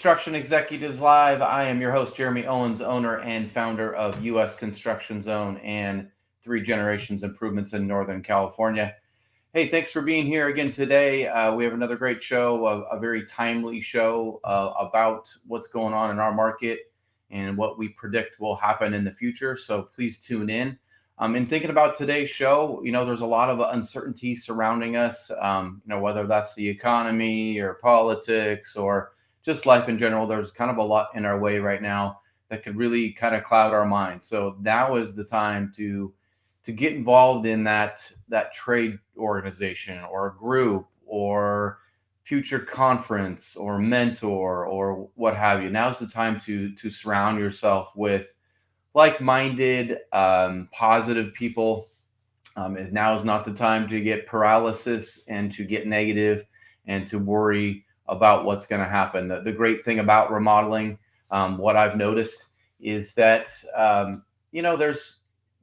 Construction Executives Live. I am your host, Jeremy Owens, owner and founder of U.S. Construction Zone and Three Generations Improvements in Northern California. Hey, thanks for being here again today. We have another great show, a very timely show about what's going on in our market and what we predict will happen in the future. So please tune in. In thinking about today's show, there's a lot of uncertainty surrounding us, whether that's the economy or politics or just life in general. There's kind of a lot in our way right now that could really kind of cloud our mind. So now is the time to get involved in that trade organization or group or future conference or mentor or what have you. Now's the time to surround yourself with like-minded, positive people. Now is not the time to get paralysis and to get negative and to worry about what's going to happen. The great thing about remodeling, what I've noticed is that,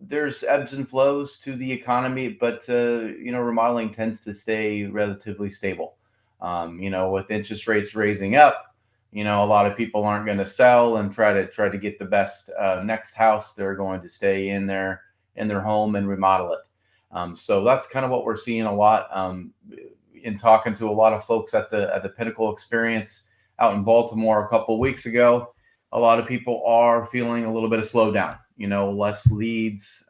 there's ebbs and flows to the economy, but, remodeling tends to stay relatively stable. With interest rates raising up, a lot of people aren't going to sell and try to get the best next house. They're going to stay in their home and remodel it. So that's kind of what we're seeing a lot. In talking to a lot of folks at the Pinnacle Experience out in Baltimore a couple of weeks ago, a lot of people are feeling a little bit of slowdown. Less leads,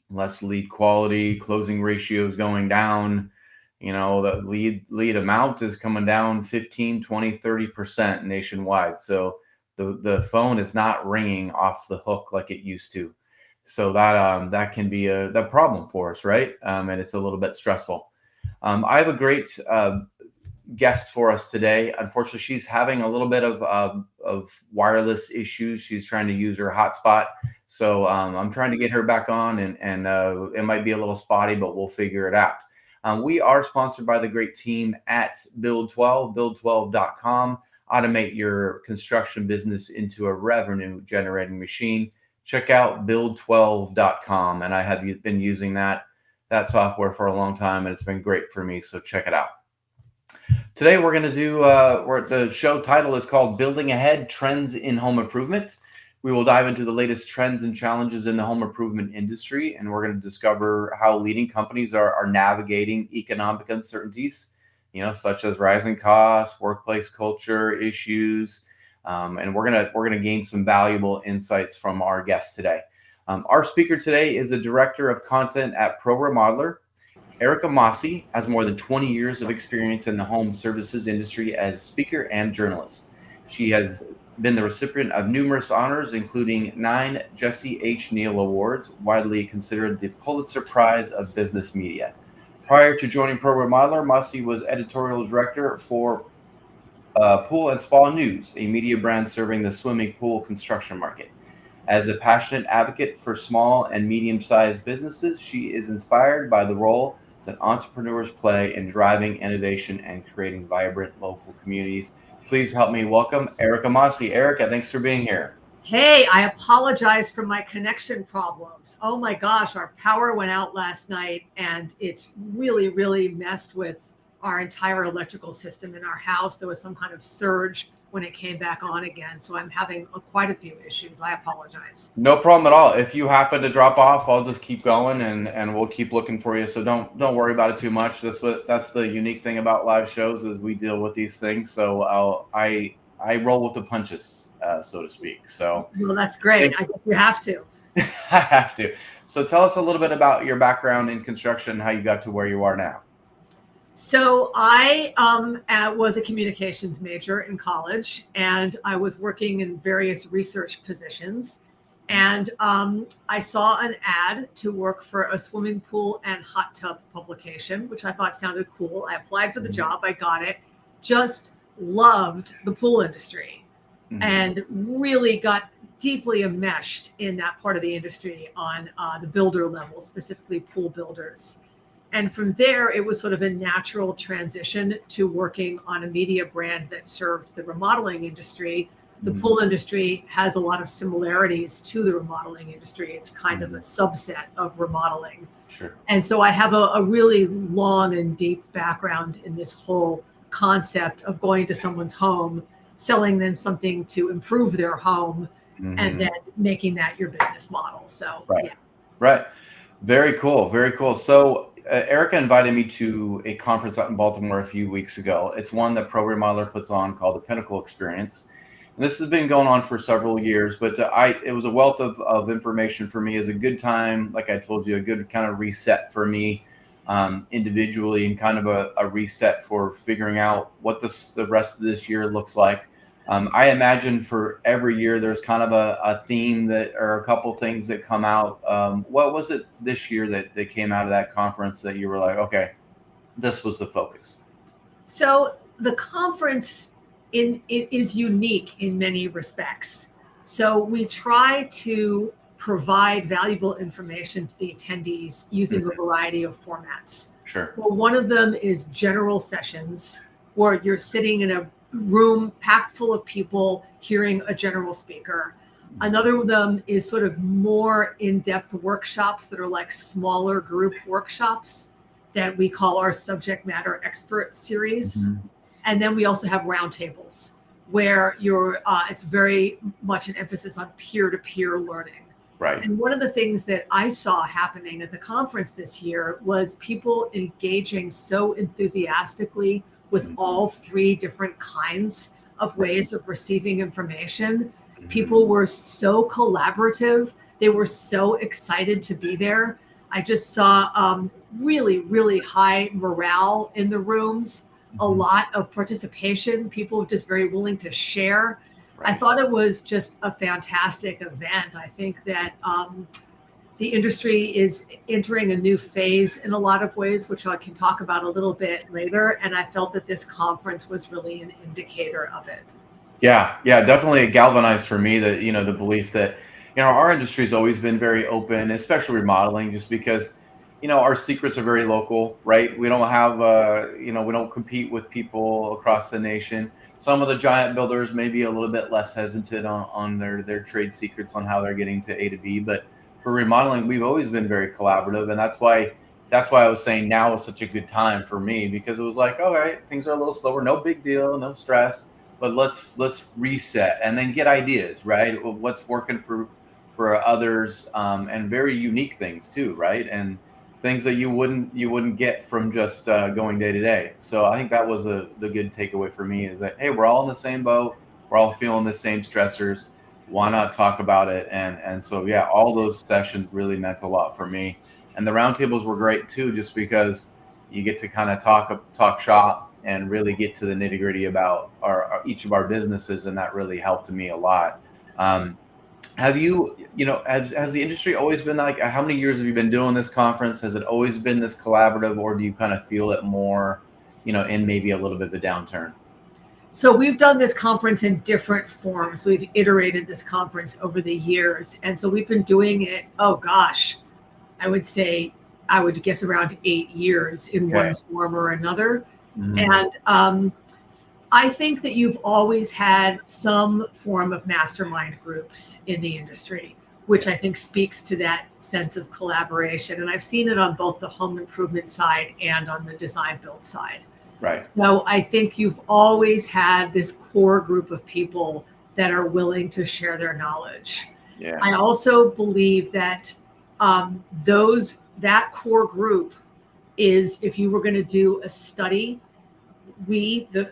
less lead quality, closing ratios going down. The lead amount is coming down 15, 20, 30% nationwide. So the phone is not ringing off the hook like it used to. So that can be the problem for us, right? And it's a little bit stressful. I have a great guest for us today. Unfortunately, she's having a little bit of wireless issues. She's trying to use her hotspot. So I'm trying to get her back on, and it might be a little spotty, but we'll figure it out. We are sponsored by the great team at Build12, build12.com. Automate your construction business into a revenue generating machine. Check out build12.com. And I have been using that software for a long time, and it's been great for me. So check it out. Today we're going to do the show title is called Building Ahead: Trends in Home Improvement. We will dive into the latest trends and challenges in the home improvement industry, and we're going to discover how leading companies are navigating economic uncertainties, such as rising costs, workplace culture issues, and we're gonna gain some valuable insights from our guest today. Our speaker today is the Director of Content at Pro Remodeler. Erica Masi has more than 20 years of experience in the home services industry as speaker and journalist. She has been the recipient of numerous honors, including 9 Jesse H. Neal Awards, widely considered the Pulitzer Prize of business media. Prior to joining Pro Remodeler, Masi was editorial director for Pool and Spa News, a media brand serving the swimming pool construction market. As a passionate advocate for small and medium-sized businesses, she is inspired by the role that entrepreneurs play in driving innovation and creating vibrant local communities. Please help me welcome Erica Masi. Erica, thanks for being here. Hey, I apologize for my connection problems. Oh my gosh, our power went out last night, and it's really, really messed with our entire electrical system in our house. There was some kind of surge when it came back on again. So I'm having quite a few issues. I apologize. No problem at all. If you happen to drop off, I'll just keep going and we'll keep looking for you. So don't worry about it too much. That's the unique thing about live shows is we deal with these things. So I roll with the punches, so to speak. So well, that's great. I guess you have to. I have to. So tell us a little bit about your background in construction, how you got to where you are now. So I was a communications major in college, and I was working in various research positions. And I saw an ad to work for a swimming pool and hot tub publication, which I thought sounded cool. I applied for the job. I got it. Just loved the pool industry and really got deeply enmeshed in that part of the industry on the builder level, specifically pool builders. And from there, it was sort of a natural transition to working on a media brand that served the remodeling industry. The pool industry has a lot of similarities to the remodeling industry. It's kind of a subset of remodeling. Sure. And so I have a really long and deep background in this whole concept of going to someone's home, selling them something to improve their home and Hmm. then making that your business model. So, Right. yeah. Right. Very cool. Very cool. So, Erica invited me to a conference out in Baltimore a few weeks ago. It's one that Pro Remodeler puts on called the Pinnacle Experience. And this has been going on for several years, but it was a wealth of information for me. It was a good time, like I told you, a good kind of reset for me individually, and kind of a reset for figuring out what the rest of this year looks like. I imagine for every year there's kind of a theme that, or a couple things that come out. What was it this year that came out of that conference that you were like, okay, this was the focus? So the conference it is unique in many respects. So we try to provide valuable information to the attendees using a Mhm. variety of formats. Sure. So one of them is general sessions where you're sitting in a room packed full of people hearing a general speaker. Mhm. Another of them is sort of more in-depth workshops that are like smaller group workshops that we call our subject matter expert series. Mhm. And then we also have roundtables where it's very much an emphasis on peer-to-peer learning. Right. And one of the things that I saw happening at the conference this year was people engaging so enthusiastically with Mhm. all three different kinds of Right. ways of receiving information. Mhm. People were so collaborative. They were so excited to be there. I just saw really, really high morale in the rooms, a Mhm. lot of participation, people just very willing to share. I Right. thought it was just a fantastic event. I think that the industry is entering a new phase in a lot of ways, which I can talk about a little bit later. And I felt that this conference was really an indicator of it. Yeah, yeah, definitely it galvanized for me that, the belief that, our industry's always been very open, especially remodeling, just because, our secrets are very local, right? We don't have, we don't compete with people across the nation. Some of the giant builders may be a little bit less hesitant on their trade secrets on how they're getting to A to B, but for remodeling, we've always been very collaborative, and that's why I was saying now is such a good time for me, because it was like, all right, things are a little slower, no big deal, no stress, but let's reset and then get ideas, right? What's working for others, and very unique things too, right? And things that you wouldn't get from just going day to day. So I think that was the good takeaway for me, is that, hey, we're all in the same boat, we're all feeling the same stressors. Why not talk about it? And so, yeah, all those sessions really meant a lot for me, and the roundtables were great too, just because you get to kind of talk shop and really get to the nitty gritty about each of our businesses, and that really helped me a lot. Um, have you, has the industry always been like? How many years have you been doing this conference? Has it always been this collaborative, or do you kind of feel it more, in maybe a little bit of a downturn? So we've done this conference in different forms. We've iterated this conference over the years. And so we've been doing it, oh gosh, I would say, I would guess around 8 years in Okay. one form or another. Mhm. And I think that you've always had some form of mastermind groups in the industry, which Yeah. I think speaks to that sense of collaboration. And I've seen it on both the home improvement side and on the design build side. Right. So I think you've always had this core group of people that are willing to share their knowledge. Yeah. I also believe that those that core group is, if you were going to do a study, the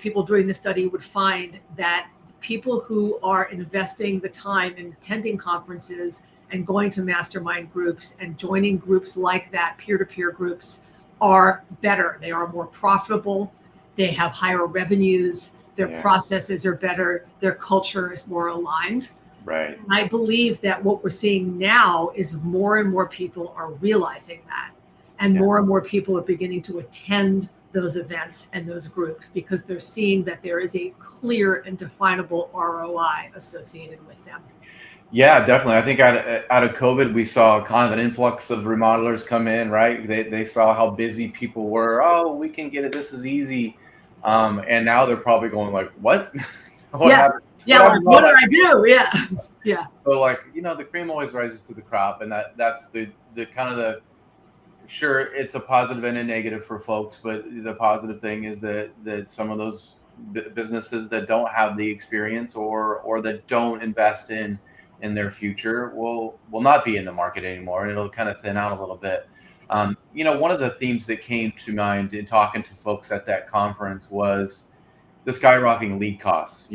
people doing the study would find that people who are investing the time in attending conferences and going to mastermind groups and joining groups like that, peer-to-peer groups, are better. They are more profitable. They have higher revenues. Their Yeah. processes are better. Their culture is more aligned. Right. I believe that what we're seeing now is more and more people are realizing that. And Yeah. more people are beginning to attend those events and those groups because they're seeing that there is a clear and definable ROI associated with them. Yeah, definitely. I think out of COVID, we saw kind of an influx of remodelers come in, right? They saw how busy people were. Oh, we can get it. This is easy. And now they're probably going like, what? what Yeah. happened? Yeah. What Like, happened to all what do that? I do? Yeah. Yeah. So, like, the cream always rises to the crop, and that's the kind of the, sure, it's a positive and a negative for folks, but the positive thing is that some of those businesses that don't have the experience or that don't invest in their future will not be in the market anymore, and it'll kind of thin out a little bit. One of the themes that came to mind in talking to folks at that conference was the skyrocketing lead costs.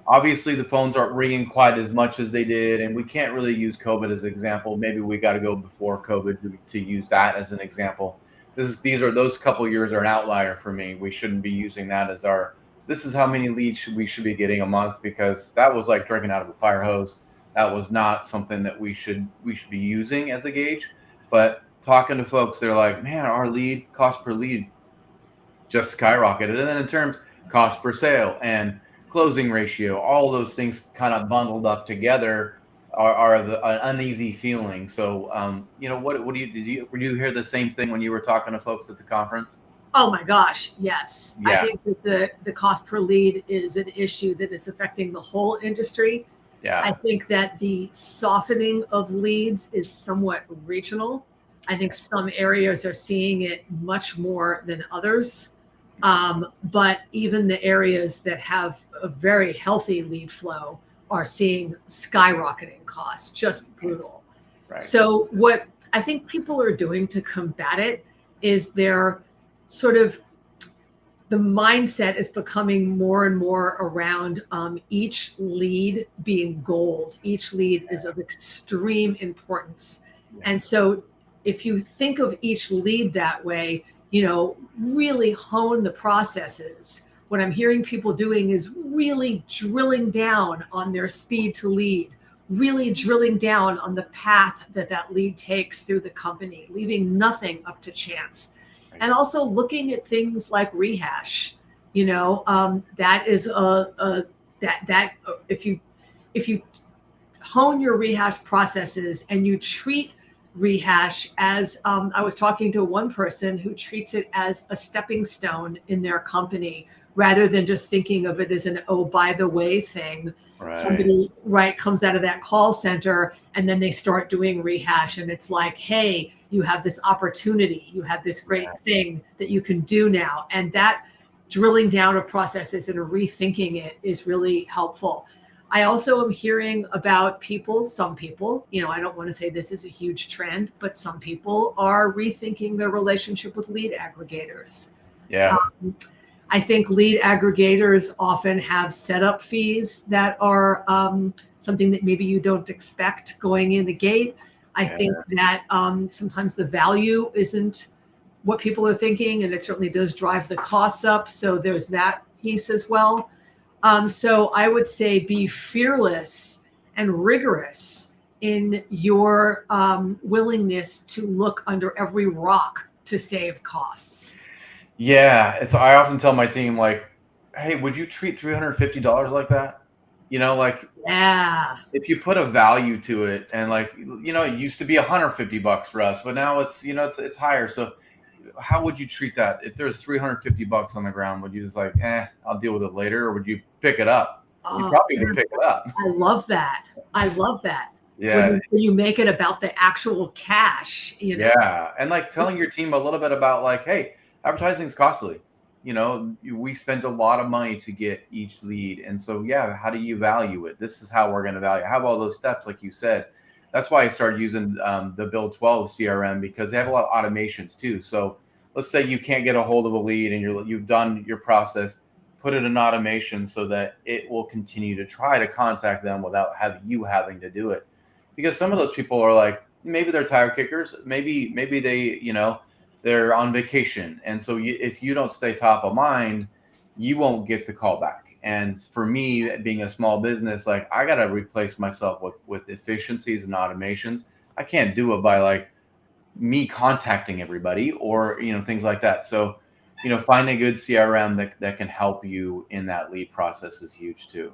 Obviously the phones aren't ringing quite as much as they did, and we can't really use COVID as an example. Maybe we got to go before COVID to use that as an example. Those couple years are an outlier for me. We shouldn't be using that as our, this is how many leads we should be getting a month, because that was like drinking out of a fire hose. That was not something that we should be using as a gauge. But talking to folks, they're like, man, our lead cost per lead just skyrocketed. And then in terms cost per sale and closing ratio, all those things kind of bundled up together are an uneasy feeling. So, what do you, were you hear the same thing when you were talking to folks at the conference? Oh my gosh, yes. I Yeah. think that the cost per lead is an issue that is affecting the whole industry. I Yeah. think that the softening of leads is somewhat regional. I think some areas are seeing it much more than others. But even the areas that have a very healthy lead flow are seeing skyrocketing costs, just brutal. Right. So, what I think people are doing to combat it is they're sort of, the mindset is becoming more and more around each lead being gold. Each lead is of extreme importance. And so if you think of each lead that way, really hone the processes. What I'm hearing people doing is really drilling down on their speed to lead, really drilling down on the path that that lead takes through the company, leaving nothing up to chance, and also looking at things like rehash. That is that if you hone your rehash processes and you treat rehash as, I was talking to one person who treats it as a stepping stone in their company rather than just thinking of it as an, oh, by the way thing. Right. Somebody, right, comes out of that call center and then they start doing rehash, and it's like, hey, you have this opportunity, you have this great thing that you can do now. And that drilling down of processes and rethinking it is really helpful. I also am hearing about some people, I don't want to say this is a huge trend, but some people are rethinking their relationship with lead aggregators. Yeah. I think lead aggregators often have setup fees that are something that maybe you don't expect going in the gate. I think that sometimes the value isn't what people are thinking, and it certainly does drive the costs up. So there's that piece as well. So I would say be fearless and rigorous in your willingness to look under every rock to save costs. Yeah. I often tell my team, like, hey, would you treat $350 like that? Like, Yeah. if you put a value to it, and like, it used to be $150 for us, but now it's higher. So how would you treat that if there's $350 on the ground? Would you just like, I'll deal with it later, or would you pick it up? You Oh, probably would pick it up. I love that. I love that. When Yeah. you make it about the actual cash. Yeah. And like telling your team a little bit about like, hey, advertising is costly. We spend a lot of money to get each lead. And so, yeah, how do you value it? This is how we're going to value it. Have all those steps, like you said. That's why I started using the Build 12 CRM, because they have a lot of automations too. So let's say you can't get a hold of a lead and you've done your process, put it in automation so that it will continue to try to contact them without having to do it. Because some of those people are like, maybe they're tire kickers, maybe they, they're on vacation, and so if you don't stay top of mind, you won't get the call back. And for me, being a small business, like, I got to replace myself with efficiencies and automations. I can't do it by like me contacting everybody or things like that. So finding a good CRM that can help you in that lead process is huge too.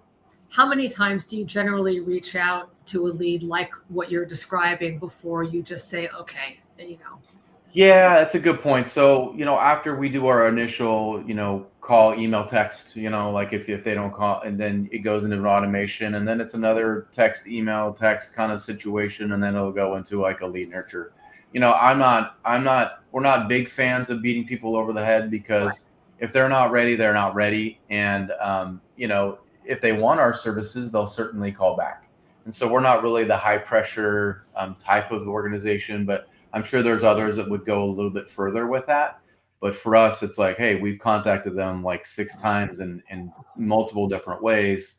How many times do you generally reach out to a lead like what you're describing before you just say, okay? Yeah, that's a good point. So, after we do our initial, call, email, text, like if they don't call, and then it goes into an automation, and then it's another text, email, text kind of situation, and then it'll go into like a lead nurture. We're not big fans of beating people over the head, because if they're not ready, they're not ready. And, if they want our services, they'll certainly call back. And so we're not really the high pressure type of organization, but I'm sure there's others that would go a little bit further with that. But for us, it's like, hey, we've contacted them like 6 times in multiple different ways.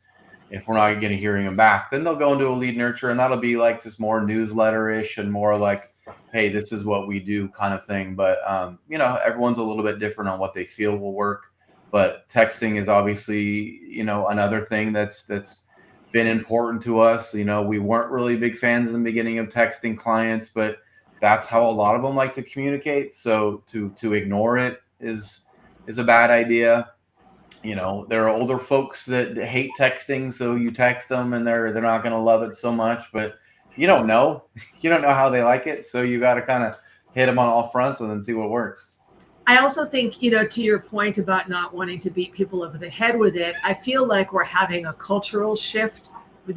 If we're not getting hearing them back, then they'll go into a lead nurture, and that'll be like just more newsletter-ish and more like, hey, this is what we do kind of thing. But everyone's a little bit different on what they feel will work. But texting is obviously, another thing that's been important to us. We weren't really big fans in the beginning of texting clients, but that's how a lot of them like to communicate. So to ignore it is a bad idea. There are older folks that hate texting, so you text them and they're not going to love it so much, but you don't know. You don't know how they like it, so you got to kind of hit them on all fronts and then see what works. I also think, to your point about not wanting to beat people over the head with it, I feel like we're having a cultural shift with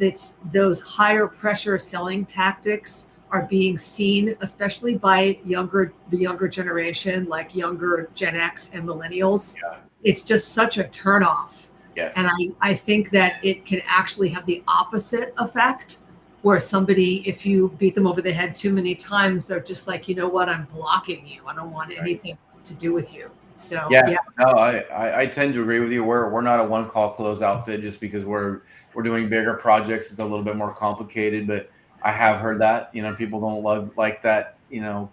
those higher pressure selling tactics are being seen, especially by the younger generation, like younger Gen X and millennials. Yeah. It's just such a turnoff. Yes. And I think that it can actually have the opposite effect, where somebody, if you beat them over the head too many times, they're just like, you know what, I'm blocking you. I don't want anything to do with you. So yeah. No, I tend to agree with you. We're not a one call close outfit just because we're doing bigger projects. It's a little bit more complicated, but I have heard that, people don't love like that,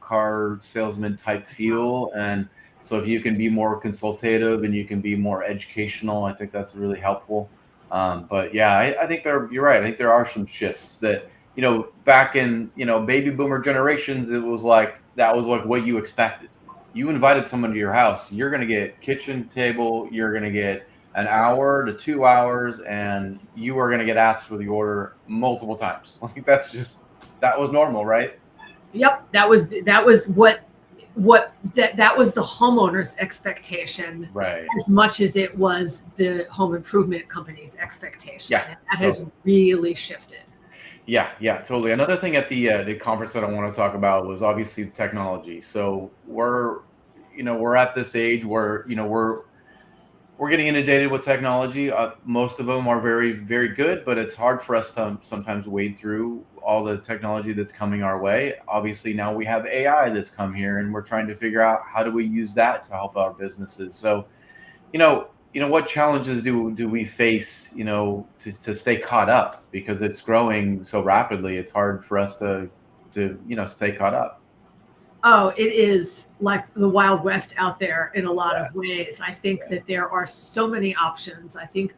car salesman type feel. And so if you can be more consultative and you can be more educational, I think that's really helpful. But yeah, I think you're right. I think there are some shifts that, back in, baby boomer generations, it was like, that was like what you expected. You invited someone to your house, you're going to get kitchen table, you're going to get an hour to 2 hours, and you are going to get asked for the order multiple times. Like that was normal, right? Yep, that was that was the homeowner's expectation, Right. as much as it was the home improvement company's expectation. Yeah. And that has really shifted. Yeah, totally. Another thing at the conference that I want to talk about was obviously the technology. So we're at this age where we're getting inundated with technology. Most of them are very, very good, but it's hard for us to sometimes wade through all the technology that's coming our way. Obviously, now we have AI that's come here, and we're trying to figure out how do we use that to help our businesses. So, what challenges do we face, to stay caught up, because it's growing so rapidly. It's hard for us to stay caught up. Oh, it is like the Wild West out there in a lot of ways. I think that there are so many options. I think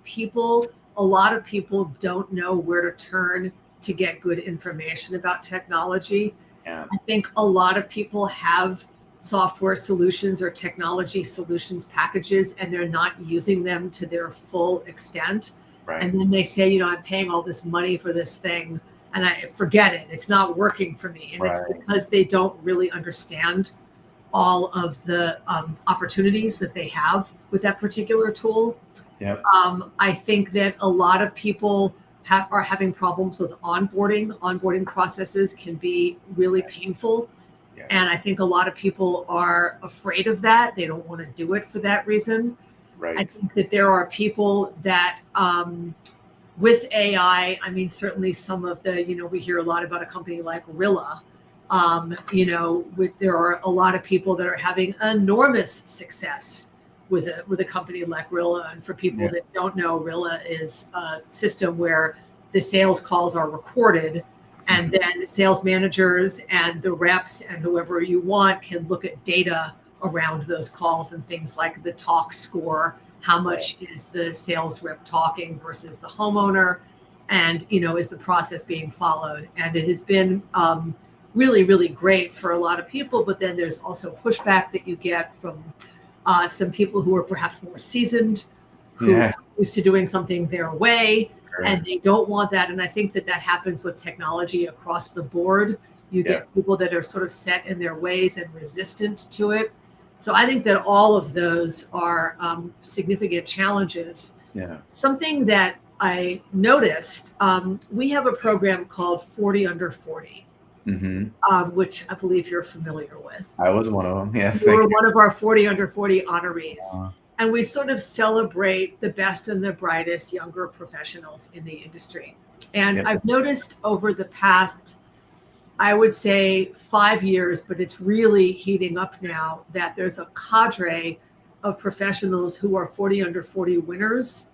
a lot of people don't know where to turn to get good information about technology. Yeah. I think a lot of people have software solutions or technology solutions packages, and they're not using them to their full extent. Right. And then they say, I'm paying all this money for this thing, and I forget it. It's not working for me. And it's because they don't really understand all of the opportunities that they have with that particular tool. Yep. I think that a lot of people are having problems with onboarding. Onboarding processes can be really painful. Yes. And I think a lot of people are afraid of that. They don't want to do it for that reason. Right. I think that there are people that with AI, certainly some of the, we hear a lot about a company like Rilla. There are a lot of people that are having enormous success with a company like Rilla. And for people that don't know, Rilla is a system where the sales calls are recorded, and then sales managers and the reps and whoever you want can look at data around those calls and things like the talk score. How much is the sales rep talking versus the homeowner? And, is the process being followed? And it has been really, really great for a lot of people. But then there's also pushback that you get from some people who are perhaps more seasoned, who are used to doing something their way, and they don't want that. And I think that happens with technology across the board. You get people that are sort of set in their ways and resistant to it. So I think that all of those are significant challenges. Yeah. Something that I noticed, we have a program called 40 Under 40, which I believe you're familiar with. I was one of them. Yes. You were one of our 40 Under 40 honorees. and we sort of celebrate the best and the brightest younger professionals in the industry. And Yeah. I've noticed over the past, I would say 5 years, but it's really heating up now, that there's a cadre of professionals who are 40 under 40 winners.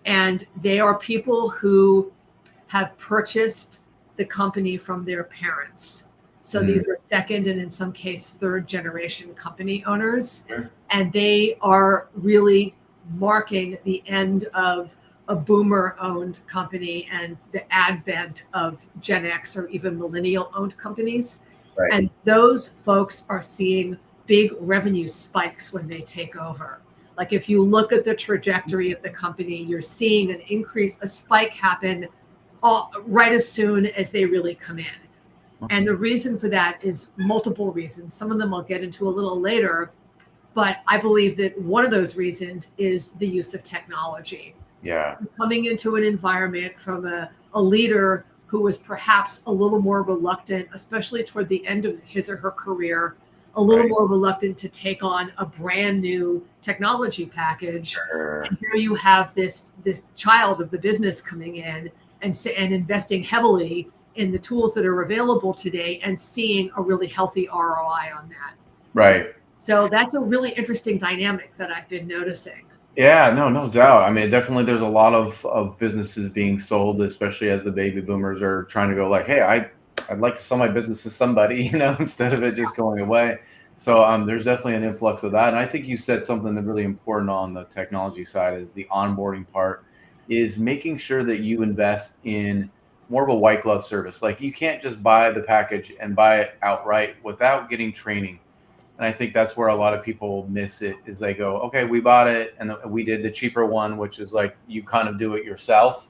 And they are people who have purchased the company from their parents. So Mm, these are second and in some case third generation company owners. sure. And they are really marking the end of a boomer owned company and the advent of Gen X or even millennial owned companies. Right. And those folks are seeing big revenue spikes when they take over. Like if you look at the trajectory of the company, you're seeing an increase, a spike happen right as soon as they really come in. And the reason for that is multiple reasons. Some of them I'll get into a little later, but I believe that one of those reasons is the use of technology. Yeah. Coming into an environment from a leader who was perhaps a little more reluctant, especially toward the end of his or her career, a little Right. more reluctant to take on a brand new technology package. Sure. And here you have this child of the business coming in and investing heavily in the tools that are available today and seeing a really healthy ROI on that. Right. So that's a really interesting dynamic that I've been noticing. Yeah, no, no doubt. I mean, definitely there's a lot of businesses being sold, especially as the baby boomers are trying to go like, hey, I'd like to sell my business to somebody, instead of it just going away. So there's definitely an influx of that. And I think you said something that really important on the technology side is the onboarding part is making sure that you invest in more of a white glove service. Like you can't just buy the package and buy it outright without getting training. And I think that's where a lot of people miss it is they go, okay, we bought it and we did the cheaper one, which is like you kind of do it yourself.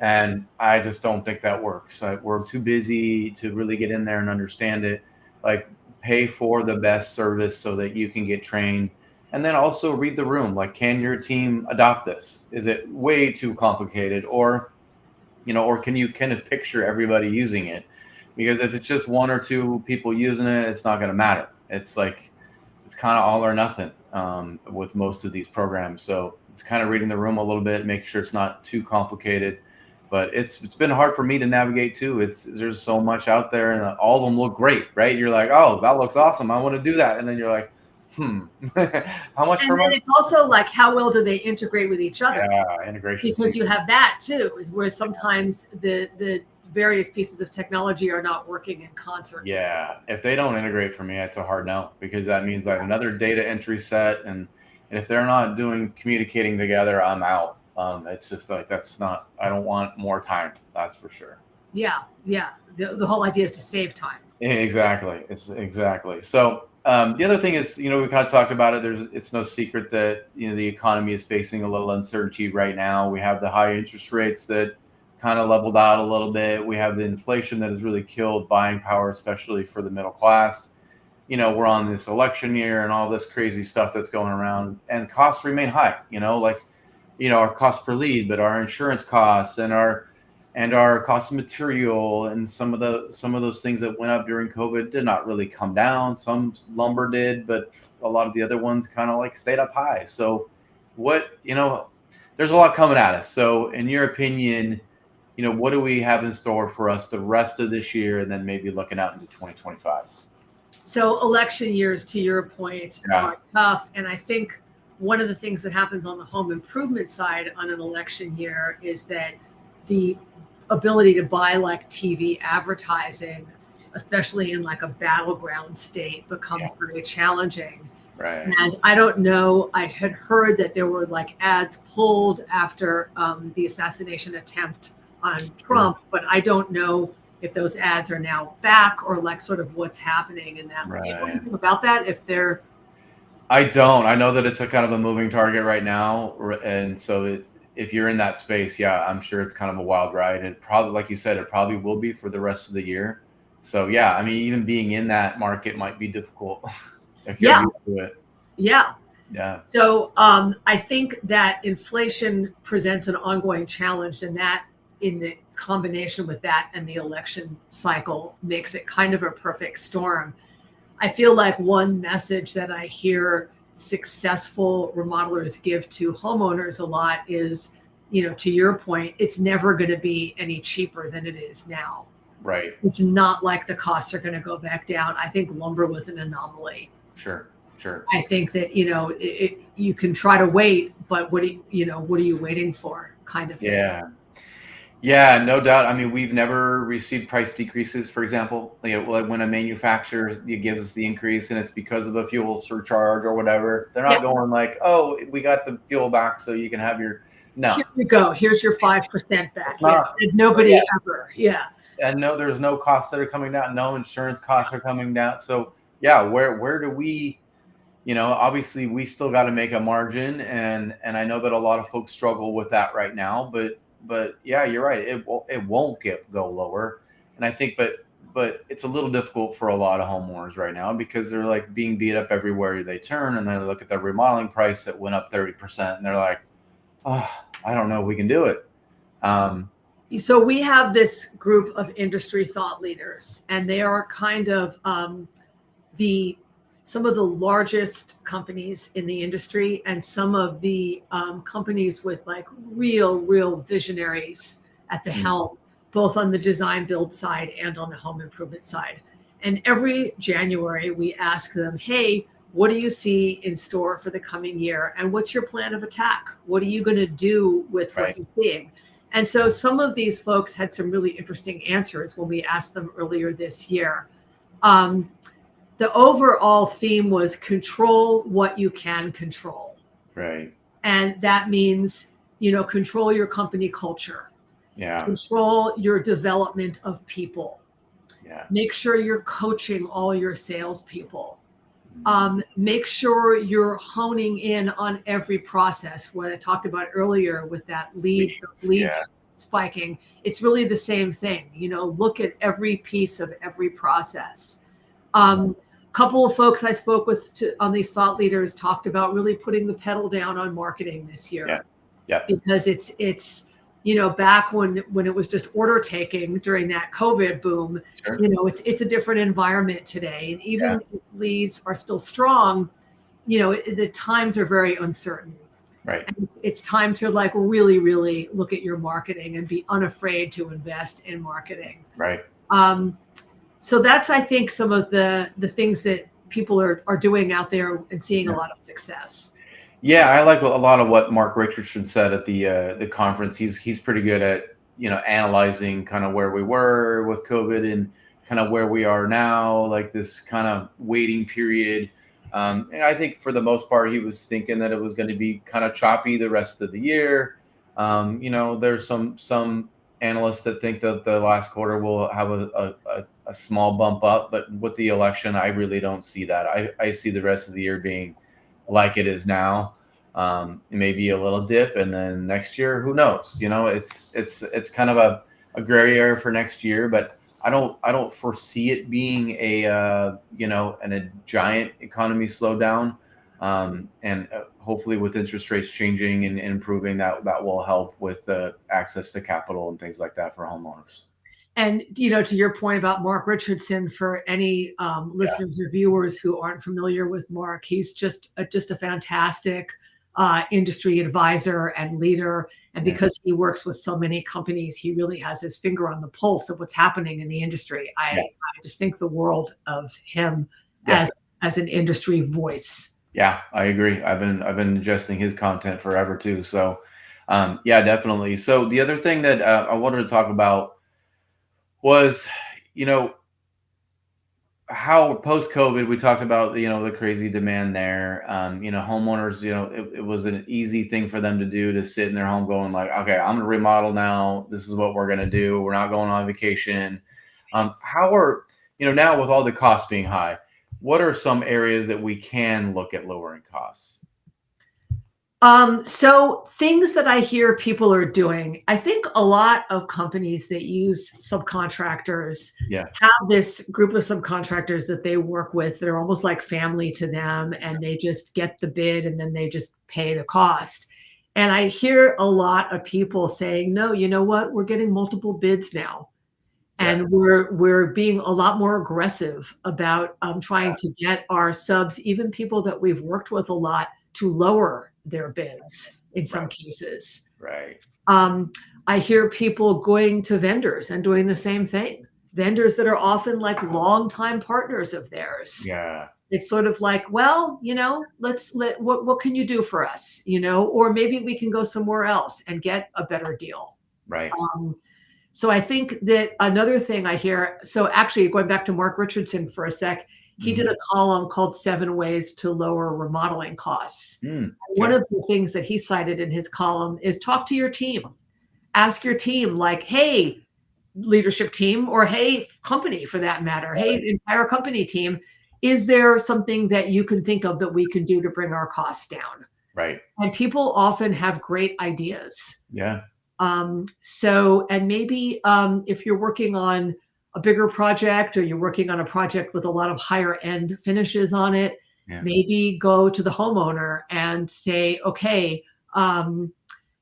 And I just don't think that works. Like, we're too busy to really get in there and understand it. Like pay for the best service so that you can get trained. And then also read the room. Like, can your team adopt this? Is it way too complicated? Or can you kind of picture everybody using it? Because if it's just one or two people using it, it's not going to matter. It's like it's kind of all or nothing with most of these programs. So it's kind of reading the room a little bit, making sure it's not too complicated. But it's been hard for me to navigate too. There's so much out there, and all of them look great, right? You're like, oh, that looks awesome. I want to do that, and then you're like, how much And per then month? it's also like, how well do they integrate with each other? Yeah, integration. Because you have that too, is where sometimes the various pieces of technology are not working in concert. Yeah, if they don't integrate for me, it's a hard no because that means I have another data entry set, and if they're not doing communicating together, I'm out. It's just like that's not. I don't want more time. That's for sure. Yeah, yeah. The whole idea is to save time. Exactly. It's exactly. So the other thing is, we kind of talked about it. It's no secret that the economy is facing a little uncertainty right now. We have the high interest rates that kind of leveled out a little bit. We have the inflation that has really killed buying power, especially for the middle class. We're on this election year and all this crazy stuff that's going around, and costs remain high. Our cost per lead, but our insurance costs and our cost of material and some of those things that went up during COVID did not really come down. Some lumber did, but a lot of the other ones kind of like stayed up high. So there's a lot coming at us. So in your opinion, what do we have in store for us the rest of this year and then maybe looking out into 2025? So election years, to your point, Yeah. are tough. And I think one of the things that happens on the home improvement side on an election year is that the ability to buy like TV advertising, especially in like a battleground state, Yeah. becomes very challenging. Right. And I don't know, I had heard that there were like ads pulled after the assassination attempt on Trump, but I don't know if those ads are now back or like sort of what's happening in that. Do you know Right. anything about that? If they're I don't. I know that it's a kind of a moving target right now, and so if you're in that space, yeah, I'm sure it's kind of a wild ride. And probably, like you said, it probably will be for the rest of the year. So yeah, I mean, even being in that market might be difficult if you're yeah, used to it. yeah. Yeah. So I think that inflation presents an ongoing challenge, and that in the combination with that and the election cycle makes it kind of a perfect storm. I feel like one message that I hear successful remodelers give to homeowners a lot is, to your point, it's never going to be any cheaper than it is now. Right. It's not like the costs are going to go back down. I think lumber was an anomaly. Sure. Sure. I think that, you can try to wait, but what are you waiting for, kind of thing. Yeah. Yeah, no doubt. I mean, we've never received price decreases, for example. Like when a manufacturer gives the increase and it's because of the fuel surcharge or whatever, they're Yeah. not going like, "Oh, we got the fuel back, so you can have your." No, Here you go. Here's your 5% back. it's not. Yes. Nobody ever. Yeah. And no, there's no costs that are coming down. No insurance costs are coming down. So yeah, where do we? Obviously we still got to make a margin, and I know that a lot of folks struggle with that right now. But yeah, you're right. It won't go lower, and I think but it's a little difficult for a lot of homeowners right now because they're like being beat up everywhere they turn, and then they look at their remodeling price that went up 30%, and they're like, oh, I don't know if we can do it. So we have this group of industry thought leaders, and they are kind of the some of the largest companies in the industry, and some of the companies with like real visionaries at the helm, both on the design build side and on the home improvement side. And every January we ask them, hey, what do you see in store for the coming year? And what's your plan of attack? What are you going to do with what Right. you're seeing? And so some of these folks had some really interesting answers when we asked them earlier this year. The overall theme was control what you can control. Right. And that means, control your company culture. Yeah. Control your development of people. Yeah. Make sure you're coaching all your salespeople. Make sure you're honing in on every process. What I talked about earlier with that leads Yeah. spiking, it's really the same thing. Look at every piece of every process. Couple of folks I spoke with on these thought leaders talked about really putting the pedal down on marketing this year. Yeah. Yeah. Because it's back when it was just order taking during that COVID boom, Sure. it's a different environment today. And even Yeah. if leads are still strong, the times are very uncertain. Right. And it's time to like really look at your marketing and be unafraid to invest in marketing. Right. So that's, I think, some of the things that people are doing out there and seeing a lot of success. Yeah, I like a lot of what Mark Richardson said at the conference. He's pretty good at analyzing kind of where we were with COVID and kind of where we are now, like this kind of waiting period. And I think for the most part, he was thinking that it was going to be kind of choppy the rest of the year. There's some analysts that think that the last quarter will have a small bump up, but with the election, I really don't see that. I see the rest of the year being like it is now. Maybe a little dip, and then next year, who knows? It's kind of a gray area for next year, but I don't foresee it being a giant economy slowdown. And hopefully, with interest rates changing and improving, that will help with access to capital and things like that for homeowners. And to your point about Mark Richardson, for any listeners or viewers who aren't familiar with Mark, he's just a fantastic industry advisor and leader. And because he works with so many companies, he really has his finger on the pulse of what's happening in the industry. I just think the world of him as an industry voice. Yeah, I agree. I've been ingesting his content forever too. So yeah, definitely. So the other thing that I wanted to talk about was, how post-COVID, we talked about, the crazy demand there. Homeowners, it was an easy thing for them to do, to sit in their home going like, okay, I'm going to remodel now. This is what we're going to do. We're not going on vacation. How are, now with all the costs being high, what are some areas that we can look at lowering costs? So things that I hear people are doing, I think a lot of companies that use subcontractors have this group of subcontractors that they work with. They're almost like family to them, and they just get the bid and then they just pay the cost. And I hear a lot of people saying, no, you know what? We're getting multiple bids now. Yeah. and we're being a lot more aggressive about trying Yeah. to get our subs, even people that we've worked with a lot, to lower their bids in some Right. cases. Right. Um, I hear people going to vendors and doing the same thing. Vendors that are often like longtime partners of theirs. Yeah. It's sort of like, well, what can you do for us? Or maybe we can go somewhere else and get a better deal. Right. Um, so I think that another thing I hear, so actually going back to Mark Richardson for a sec, he did Mhm. a column called 7 Ways to Lower Remodeling Costs. Mm. And one Okay. of the things that he cited in his column is talk to your team. Ask your team, like, hey, leadership team, or hey, company for that matter, hey, entire company team, is there something that you can think of that we can do to bring our costs down? Right. And people often have great ideas. Yeah. And maybe if you're working on a bigger project or you're working on a project with a lot of higher end finishes on it, Yeah. maybe go to the homeowner and say, okay, um,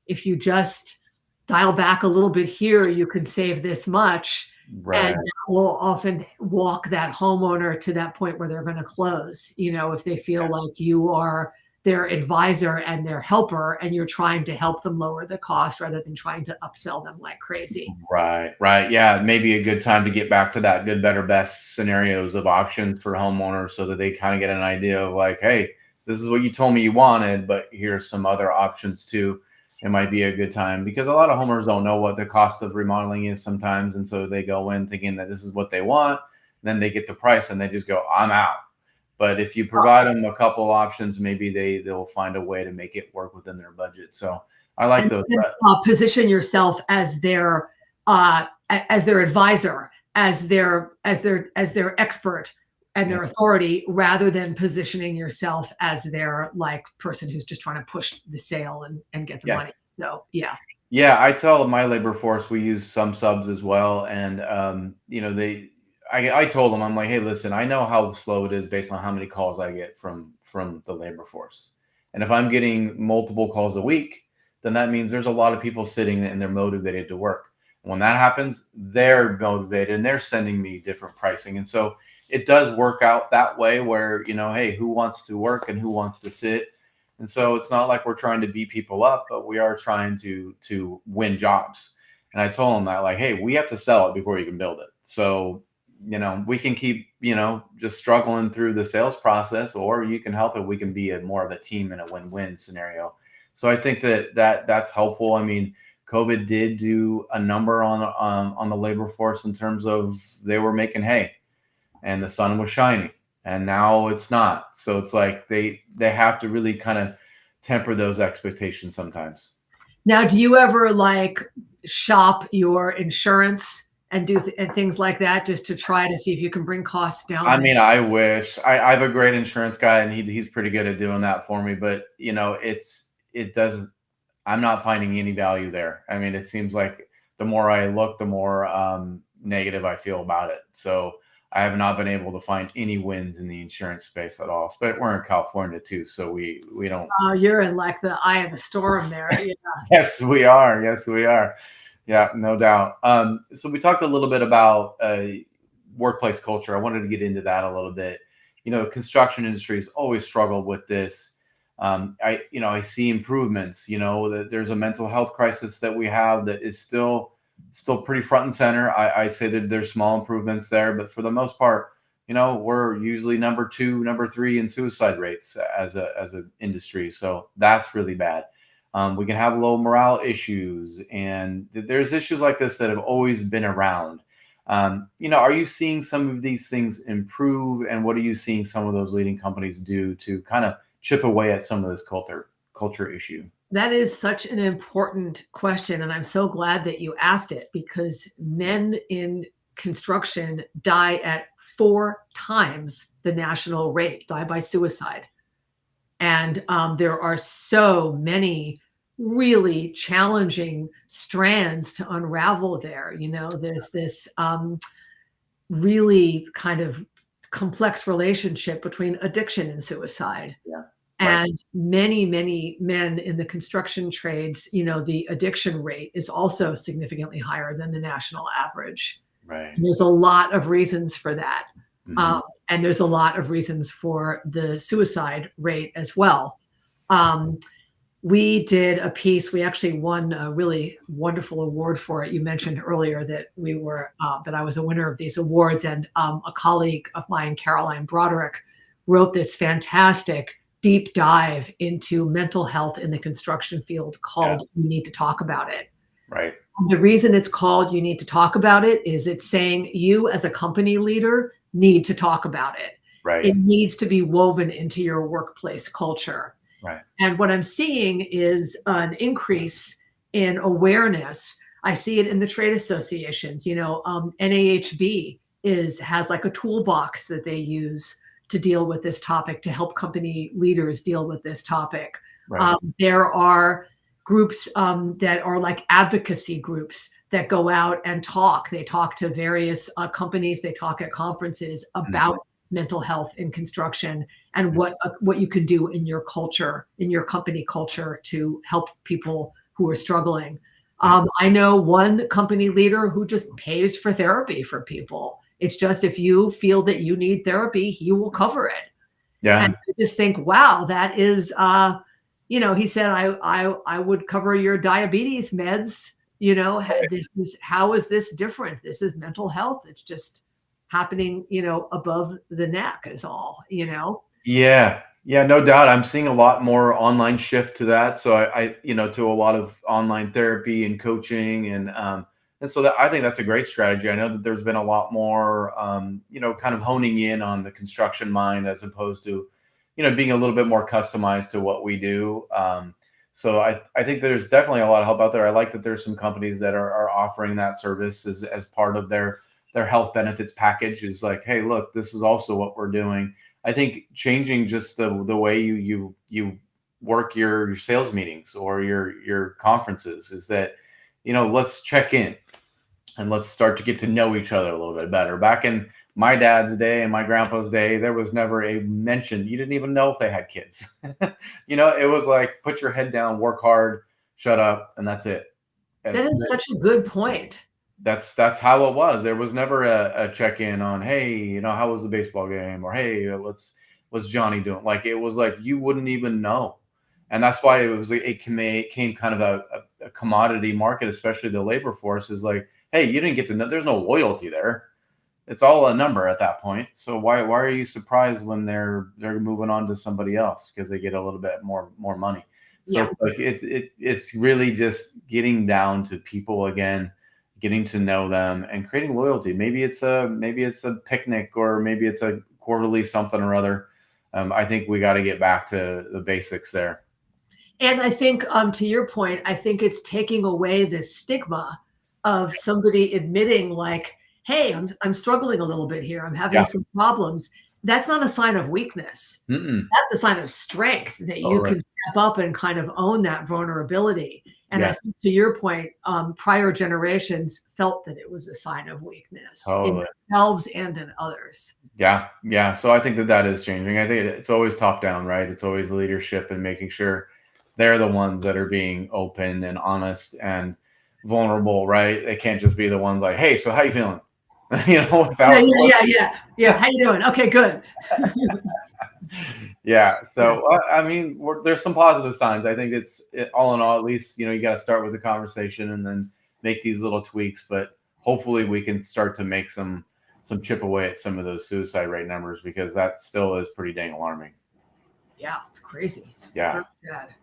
if you just dial back a little bit here, you can save this much. And Right. that will often walk that homeowner to that point where they're going to close, if they feel like you are their advisor and their helper and you're trying to help them lower the cost rather than trying to upsell them like crazy. Right, right. Yeah, maybe a good time to get back to that good, better, best scenarios of options for homeowners so that they kind of get an idea of like, hey, this is what you told me you wanted, but here's some other options too. It might be a good time because a lot of homeowners don't know what the cost of remodeling is sometimes. And so they go in thinking that this is what they want. Then they get the price and they just go, I'm out. But if you provide them a couple options, maybe they'll find a way to make it work within their budget. So I like And those. then, position yourself as their advisor, as their expert and Yeah. their authority, rather than positioning yourself as their like person who's just trying to push the sale and get the Yeah. money. So yeah. Yeah, I tell my labor force we use some subs as well, and I told them I'm like, hey, listen, I know how slow it is based on how many calls I get from the labor force, and if I'm getting multiple calls a week, then that means there's a lot of people sitting and they're motivated to work. When that happens, they're motivated and they're sending me different pricing, and so it does work out that way where hey, who wants to work and who wants to sit, and so it's not like we're trying to beat people up, but we are trying to win jobs. And I told them that like, hey, we have to sell it before you can build it. So, we can keep, just struggling through the sales process, or you can help it. We can be more of a team in a win-win scenario. So I think that's helpful. I mean, COVID did do a number on the labor force in terms of they were making hay and the sun was shining, and now it's not. So it's like they have to really kind of temper those expectations sometimes. Now, do you ever like shop your insurance and and things like that just to try to see if you can bring costs I down? mean, I wish I have a great insurance guy, and he's pretty good at doing that for me. But it does. I'm not finding any value there. I mean, it seems like the more I look, the more negative I feel about it. So I have not been able to find any wins in the insurance space at all. But we're in California too, so we don't. Oh, you're in like the eye of the storm there. Yeah. Yes, we are. Yes, we are. Yeah, no doubt. So we talked a little bit about workplace culture. I wanted to get into that a little bit. Construction industries always struggled with this. I see improvements. That there's a mental health crisis that we have that is still pretty front and center. I'd say that there's small improvements there, but for the most part, we're usually number two, number three in suicide rates as a industry. So that's really bad. We can have low morale issues, and there's issues like this that have always been around. Are you seeing some of these things improve, and what are you seeing some of those leading companies do to kind of chip away at some of this culture issue? That is such an important question. And I'm so glad that you asked it because men in construction die at 4 times the national rate, die by suicide. And there are so many really challenging strands to unravel there. There's this really kind of complex relationship between addiction and suicide. Yeah. Right. And many, many men in the construction trades, the addiction rate is also significantly higher than the national average. Right. And there's a lot of reasons for that. Hmm. Um, and there's a lot of reasons for the suicide rate as well. Um, we did a piece. We actually won a really wonderful award for it. You mentioned earlier that that I was a winner of these awards, and a colleague of mine, Caroline Broderick, wrote this fantastic deep dive into mental health in the construction field Yeah. called "You Need to Talk About It." Right. The reason it's called "You Need to Talk About It" is it's saying you as a company leader need to talk about it. Right. It needs to be woven into your workplace culture. Right. And what I'm seeing is an increase in awareness. I see it in the trade associations. NAHB has like a toolbox that they use to deal with this topic, to help company leaders deal with this topic. Right. There are groups that are like advocacy groups that go out and talk. They talk to various companies. They talk at conferences Mhm. about mental health in construction and what you can do in your culture, in your company culture, to help people who are struggling. Yeah. I know one company leader who just pays for therapy for people. It's just, if you feel that you need therapy, he will cover it. And Yeah. I just think, wow, that is, he said, I would cover your diabetes meds. How is this different? This is mental health. It's just happening, above the neck is all. Yeah. Yeah, no doubt. I'm seeing a lot more online shift to that. So to a lot of online therapy and coaching and so that I think that's a great strategy. I know that there's been a lot more kind of honing in on the construction mind as opposed to, being a little bit more customized to what we do. So I think there's definitely a lot of help out there. I like that there's some companies that are offering that service as part of their health benefits package, is like, hey, look, this is also what we're doing. I think changing just the way you work your sales meetings or your conferences is that, let's check in and let's start to get to know each other a little bit better. Back in my dad's day and my grandpa's day, there was never a mention. You didn't even know if they had kids. It was like, put your head down, work hard, shut up, and that's it. And That is such a good point. that's how it was. There was never a check in on, hey, how was the baseball game, or hey, what's Johnny doing? Like, it was like you wouldn't even know, and that's why it came kind of a commodity market, especially the labor force is like, hey, you didn't get to know. There's no loyalty there. It's all a number at that point. So why are you surprised when they're moving on to somebody else because they get a little bit more money? So Yeah. it's like it's really just getting down to people again, getting to know them and creating loyalty. Maybe it's a picnic, or maybe it's a quarterly something or other. I think we got to get back to the basics there. And I think, to your point, I think it's taking away this stigma of somebody admitting, like, "Hey, I'm struggling a little bit here. I'm having Yeah. some problems." That's not a sign of weakness. Mm-mm. That's a sign of strength, that Oh, you right. can step up and kind of own that vulnerability. And I Yeah. think, to your point, prior generations felt that it was a sign of weakness in Totally. themselves and in others. Yeah, yeah. So I think that is changing. I think it's always top down, right? It's always leadership and making sure they're the ones that are being open and honest and vulnerable, right? They can't just be the ones like, "Hey, so how you feeling?" Yeah, Without. yeah, yeah, yeah. Yeah, how you doing? Okay, good. Yeah. Yeah. So I mean, there's some positive signs. I think all in all, at least you got to start with the conversation and then make these little tweaks. But hopefully, we can start to make some chip away at some of those suicide rate numbers, because that still is pretty dang alarming. Yeah, it's crazy. It's Yeah. very sad.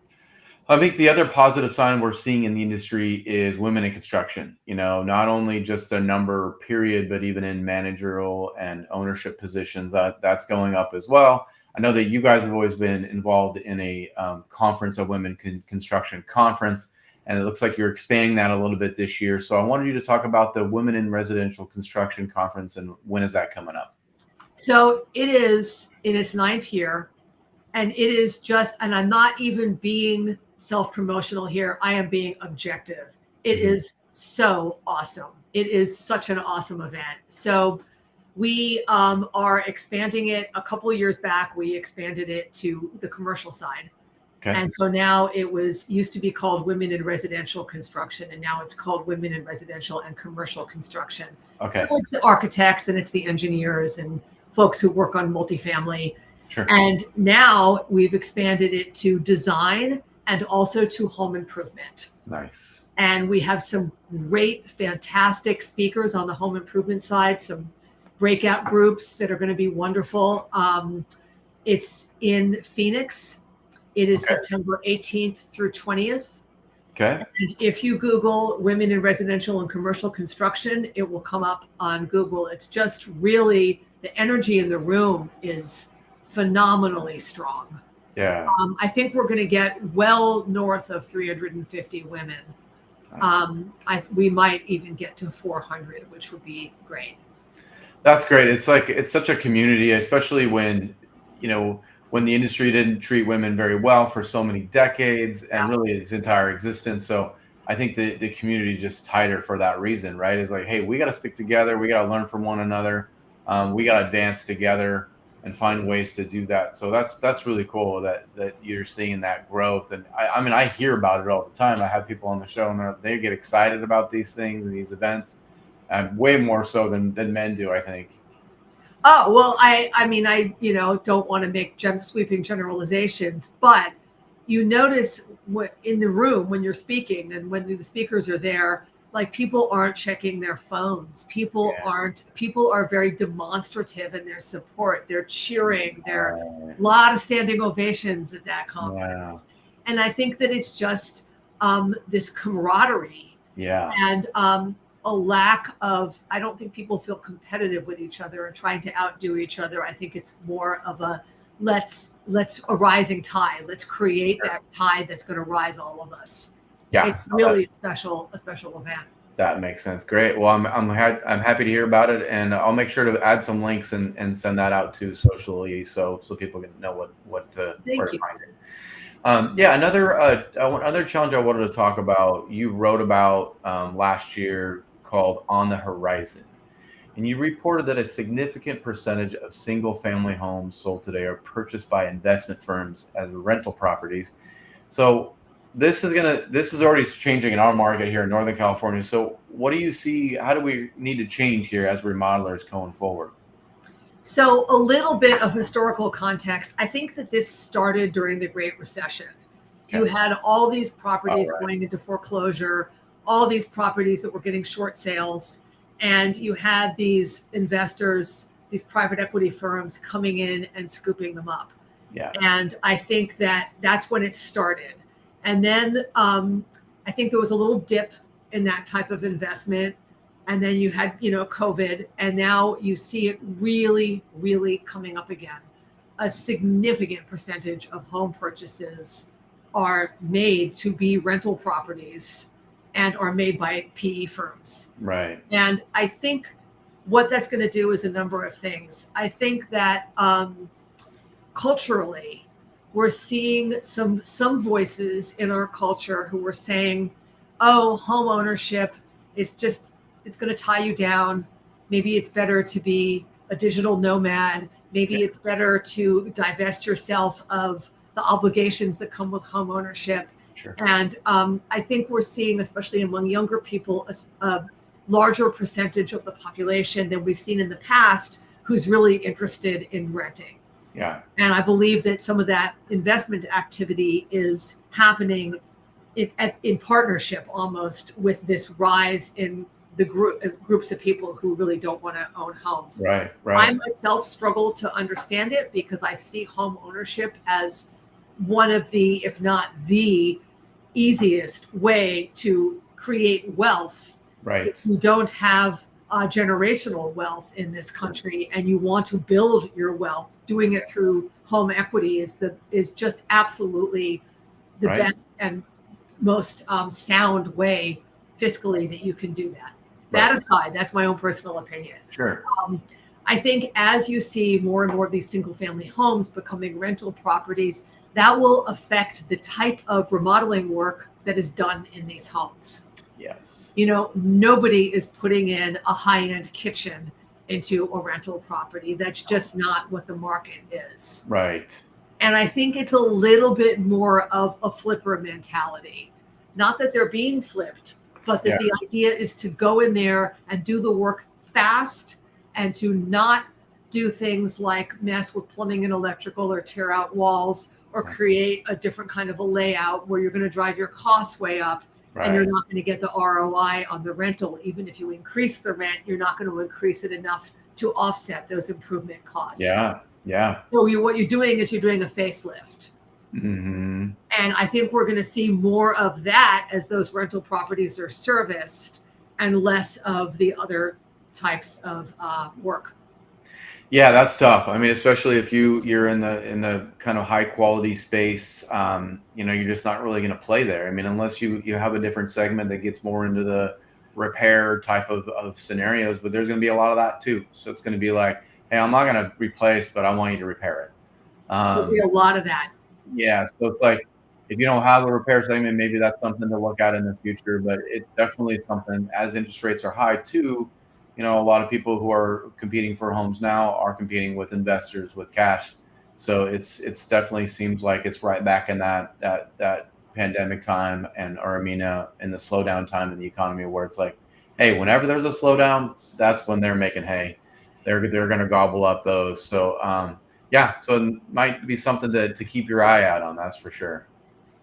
I think the other positive sign we're seeing in the industry is women in construction. Not only just a number period, but even in managerial and ownership positions, that's going up as well. I know that you guys have always been involved in a conference, a women construction conference, and it looks like you're expanding that a little bit this year. So I wanted you to talk about the Women in Residential Construction Conference, and when is that coming up? So it is in its ninth year, and it is just, and I'm not even being self promotional here, I am being objective. It Mhm. is so awesome. It is such an awesome event. So we are expanding it. A couple of years back, we expanded it to the commercial side. Okay. And so now used to be called Women in Residential Construction, and now it's called Women in Residential and Commercial Construction. So Okay. it's the architects and it's the engineers and folks who work on multifamily. Sure. And now we've expanded it to design and also to home improvement. Nice. And we have some great, fantastic speakers on the home improvement side, some breakout groups that are going to be wonderful. It's in Phoenix. It is Okay. September 18th through 20th. Okay. And if you Google women in residential and commercial construction, it will come up on Google. It's just really, the energy in the room is phenomenally strong. Yeah. I think we're going to get well north of 350 women. Nice. We might even get to 400, which would be great. That's great. It's such a community, especially when, when the industry didn't treat women very well for so many decades and really its entire existence. So I think the community is just tighter for that reason, right? It's like, hey, we got to stick together. We got to learn from one another. We got to advance together and find ways to do that. So that's really cool that you're seeing that growth. And I mean, I hear about it all the time. I have people on the show and they get excited about these things and these events, way more so than men do, I think. Oh, well, I mean, I don't want to make sweeping generalizations, but you notice what in the room when you're speaking and when the speakers are there, like people aren't checking their phones. People are very demonstrative in their support. They're cheering. There are a lot of standing ovations at that conference. Yeah. And I think that it's just this camaraderie. Yeah. And a lack of, I don't think people feel competitive with each other and trying to outdo each other. I think it's more of a let's a rising tide. Let's create that tide that's going to rise all of us. Yeah, it's really a special event. That makes sense. Great. Well, I'm happy to hear about it, and I'll make sure to add some links and send that out to socially so people can know where to find it. Yeah, another challenge I wanted to talk about. You wrote about last year called "On the Horizon," and you reported that a significant percentage of single-family homes sold today are purchased by investment firms as rental properties. So this is already changing in our market here in Northern California. So what do you see? How do we need to change here as remodelers going forward? So a little bit of historical context. I think that this started during the Great Recession. Okay. You had all these properties going into foreclosure, all these properties that were getting short sales, and you had these investors, these private equity firms coming in and scooping them up. Yeah. And I think that's when it started. And then I think there was a little dip in that type of investment. And then you had, COVID, and now you see it really, really coming up again. A significant percentage of home purchases are made to be rental properties and are made by PE firms. Right. And I think what that's going to do is a number of things. I think that culturally, we're seeing some voices in our culture who are saying, oh, home ownership is it's going to tie you down. Maybe it's better to be a digital nomad. Maybe it's better to divest yourself of the obligations that come with home ownership. Sure. And I think we're seeing, especially among younger people, a larger percentage of the population than we've seen in the past who's really interested in renting. Yeah. And I believe that some of that investment activity is happening in partnership almost with this rise in the groups of people who really don't want to own homes. Right. I myself struggle to understand it because I see home ownership as one of the, if not the easiest way to create wealth. Right. If you don't have generational wealth in this country and you want to build your wealth, doing it through home equity is just absolutely the best and most sound way fiscally that you can do that. That aside, that's my own personal opinion. Sure. I think as you see more and more of these single family homes becoming rental properties, that will affect the type of remodeling work that is done in these homes. Yes. Nobody is putting in a high-end kitchen into a rental property. That's just not what the market is. Right. And I think it's a little bit more of a flipper mentality. Not that they're being flipped, but that Yeah. the idea is to go in there and do the work fast and to not do things like mess with plumbing and electrical or tear out walls or Right. create a different kind of a layout where you're going to drive your costs way up and you're Right. not going to get the ROI on the rental. Even if you increase the rent, you're not going to increase it enough to offset those improvement costs. Yeah. Yeah. So what you're doing is you're doing a facelift. Hmm. And I think we're going to see more of that as those rental properties are serviced and less of the other types of work. Yeah, that's tough. I mean, especially if you're in the kind of high quality space, you're just not really going to play there. I mean, unless you have a different segment that gets more into the repair type of scenarios, but there's going to be a lot of that too. So it's going to be like, hey, I'm not going to replace, but I want you to repair it. There'll be a lot of that. Yeah, so it's like if you don't have a repair segment, maybe that's something to look at in the future. But it's definitely something as interest rates are high too. A lot of people who are competing for homes now are competing with investors with cash. So it's definitely seems like it's right back in that pandemic time or I mean in the slowdown time in the economy where it's like, hey, whenever there's a slowdown, that's when they're making hay. They're gonna gobble up those. So yeah, so it might be something to keep your eye out on. That's for sure.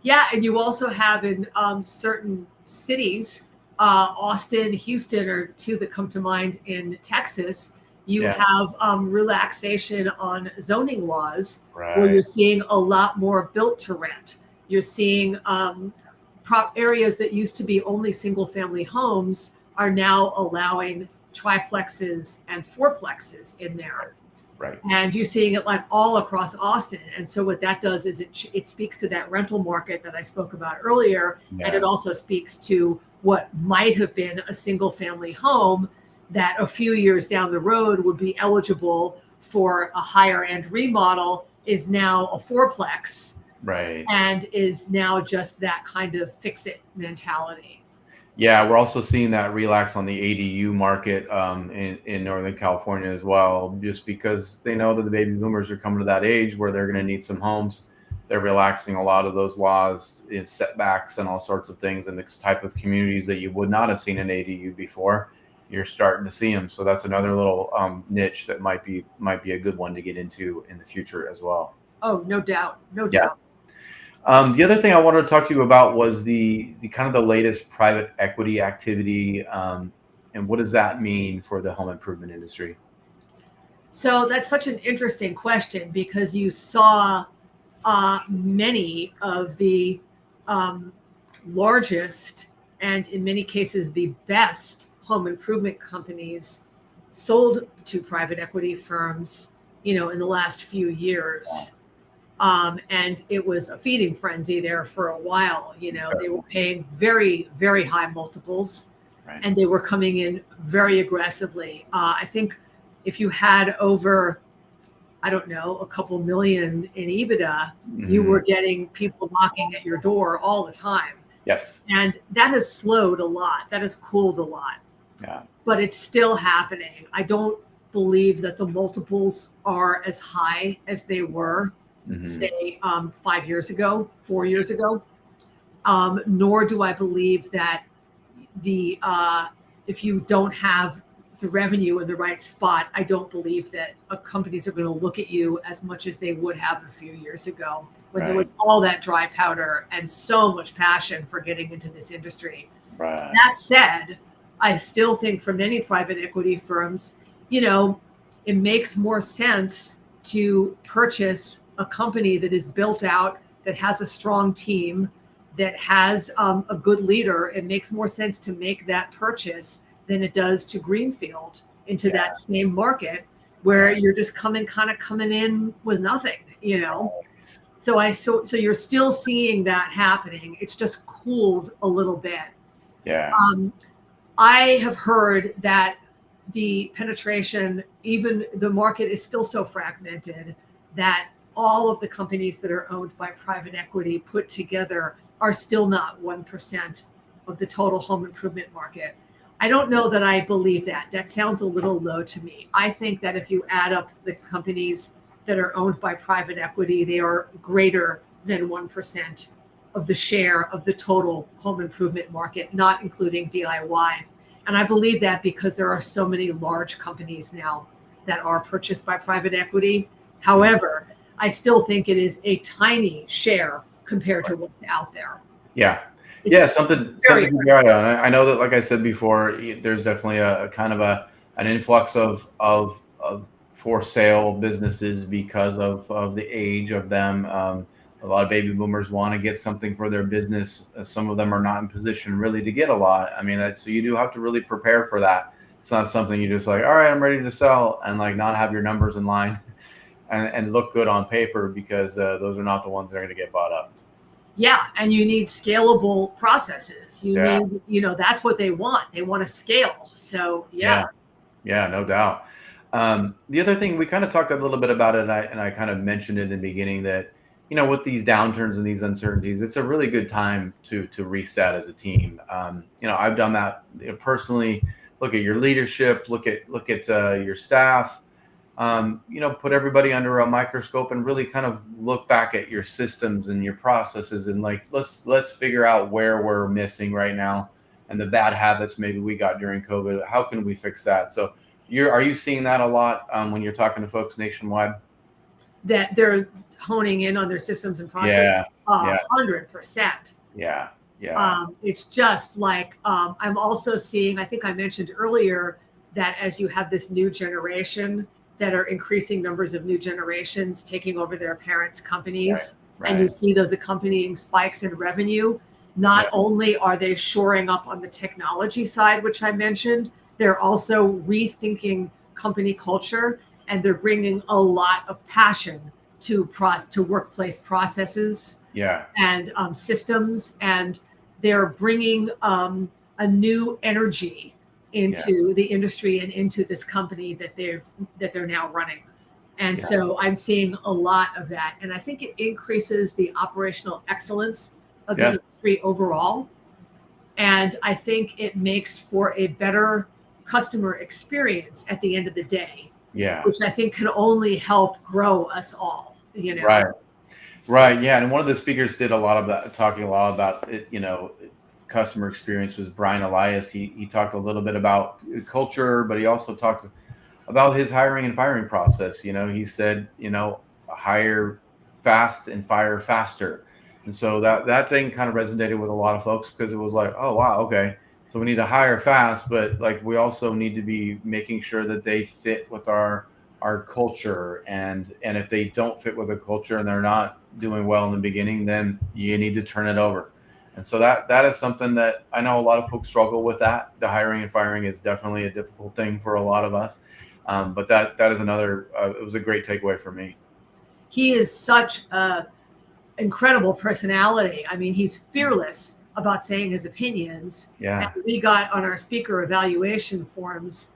Yeah, and you also have in certain cities, Austin, Houston are two that come to mind in Texas. You Yeah, have relaxation on zoning laws where right, you're seeing a lot more built to rent. You're seeing areas that used to be only single family homes are now allowing triplexes and fourplexes in there, right. and you're seeing it like all across Austin. And so what that does is it speaks to that rental market that I spoke about earlier, and it Yeah, also speaks to what might have been a single family home that a few years down the road would be eligible for a higher end remodel is now a fourplex right. and is now just that kind of fix it mentality. Yeah, we're also seeing that relax on the ADU market in Northern California as well, just because they know that the baby boomers are coming to that age where they're going to need some homes. They're relaxing a lot of those laws, in setbacks, and all sorts of things in this type of communities that you would not have seen an ADU before. You're starting to see them, so that's another little niche that might be a good one to get into in the future as well. Oh, no doubt, no Yeah. doubt. The other thing I wanted to talk to you about was the kind of the latest private equity activity, and what does that mean for the home improvement industry? So that's such an interesting question because you saw many of the um, largest and in many cases the best home improvement companies sold to private equity firms, in the last few years. And it was a feeding frenzy there for a while. They were paying very, very high multiples Right. and they were coming in very aggressively. I think if you had over, I don't know, a couple million in EBITDA, you Hmm. were getting people knocking at your door all the time. Yes. And that has slowed a lot. That has cooled a lot, Yeah. but it's still happening. I don't believe that the multiples are as high as they were, Hmm. say, 5 years ago, 4 years ago. Nor do I believe that the if you don't have the revenue in the right spot, I don't believe that companies are going to look at you as much as they would have a few years ago when there Right. was all that dry powder and so much passion for getting into this industry. Right. That said, I still think for many private equity firms, you know, it makes more sense to purchase a company that is built out, that has a strong team, that has a good leader. It makes more sense to make that purchase than it does to greenfield into Yeah. that same market where Right. you're just coming in with nothing. Right. So you're still seeing that happening. It's just cooled a little bit. Yeah. Um, I have heard that the penetration, even the market is still so fragmented that all of the companies that are owned by private equity put together are still not 1% of the total home improvement market. I don't know that I believe that. That sounds a little low to me. I think that if you add up the companies that are owned by private equity, they are greater than 1% of the share of the total home improvement market, not including DIY. And I believe that because there are so many large companies now that are purchased by private equity. However, I still think it is a tiny share compared to what's out there. Yeah. Yeah, It's something very, to be right on. I know that, like I said before, there's definitely a kind of an influx of for sale businesses because of the age of them. A lot of baby boomers want to get something for their business. Some of them are not in position really to get a lot. I mean, so you do have to really prepare for that. It's not something you just like, all right, I'm ready to sell, and like not have your numbers in line and look good on paper, because those are not the ones that are going to get bought up. yeah, and you need scalable processes. You Yeah. need, that's what they want. They want to scale. So, yeah. Yeah. Yeah, no doubt. The other thing, we kind of talked a little bit about it, and I kind of mentioned it in the beginning that, with these downturns and these uncertainties, it's a really good time to reset as a team. I've done that, personally. Look at your leadership, look at your staff. Put everybody under a microscope and really kind of look back at your systems and your processes, and like let's figure out where we're missing right now, and the bad habits maybe we got during COVID. How can we fix that? So are you seeing that a lot when you're talking to folks nationwide? That they're honing in on their systems and processes. Yeah, yeah, 100%. yeah, yeah, It's just like, I'm also seeing, I think I mentioned earlier, that as you have this new generation that are increasing numbers of new generations taking over their parents' right, companies, and you right, see those accompanying spikes in revenue, yeah, not only are they shoring up on the technology side, which I mentioned, they're also rethinking company culture, and they're bringing a lot of passion to workplace processes yeah, and systems, and they're bringing a new energy yeah, into the industry and into this company that they're now running. And yeah, so I'm seeing a lot of that, and I think it increases the operational excellence of the yeah, industry overall, and I think it makes for a better customer experience at the end of the day, yeah, which I think can only help grow us all. right. Right. Yeah. And one of the speakers did a lot of that, talking a lot about it, customer experience, was Brian Elias. He talked a little bit about culture, but he also talked about his hiring and firing process. He said, hire fast and fire faster. And so that thing kind of resonated with a lot of folks, because it was like, oh, wow, okay. So we need to hire fast, but like we also need to be making sure that they fit with our culture, and if they don't fit with the culture and they're not doing well in the beginning, then you need to turn it over. And so that is something that I know a lot of folks struggle with. That the hiring and firing is definitely a difficult thing for a lot of us. But that is another. It was a great takeaway for me. He is such a incredible personality. I mean, he's fearless about saying his opinions. And Yeah, we got on our speaker evaluation forms,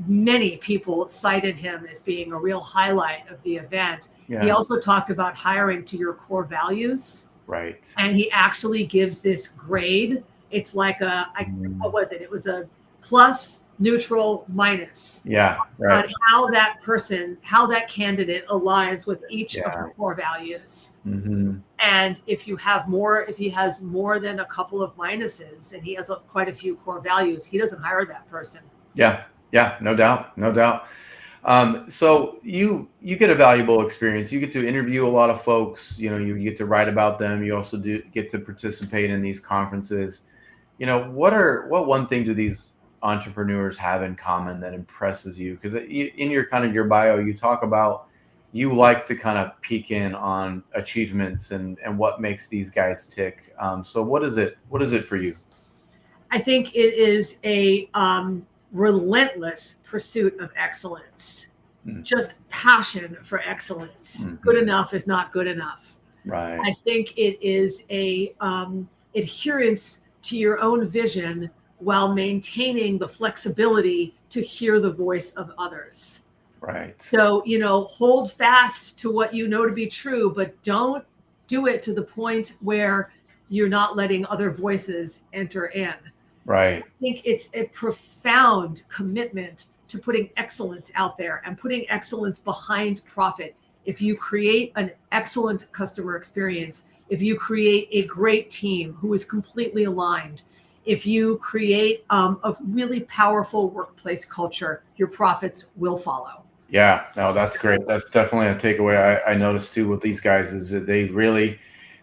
many people cited him as being a real highlight of the event. He yeah, also talked about hiring to your core values, right. and he actually gives this grade. It's like what Mm, was it? It was a plus, neutral, minus, yeah, on right. how that candidate aligns with each of the Yeah. core values. Hmm. And if he has more than a couple of minuses, and he has quite a few core values, he doesn't hire that person. Yeah, yeah, no doubt, no doubt. So you get a valuable experience. You get to interview a lot of folks. You get to write about them. You also do get to participate in these conferences. What one thing do these entrepreneurs have in common that impresses you? Because in your kind of your bio, you talk about you like to kind of peek in on achievements and what makes these guys tick. So what is it? What is it for you? I think it is a relentless pursuit of excellence, just passion for excellence. Good Mm-hmm. enough is not good enough. Right. I think it is a adherence to your own vision while maintaining the flexibility to hear the voice of others. Right. So, hold fast to what you know to be true, but don't do it to the point where you're not letting other voices enter in. Right. I think it's a profound commitment to putting excellence out there, and putting excellence behind profit if you create an excellent customer experience, if you create a great team who is completely aligned, if you create a really powerful workplace culture, your profits will follow. Yeah, no, that's great. That's definitely a takeaway I noticed too with these guys is that they really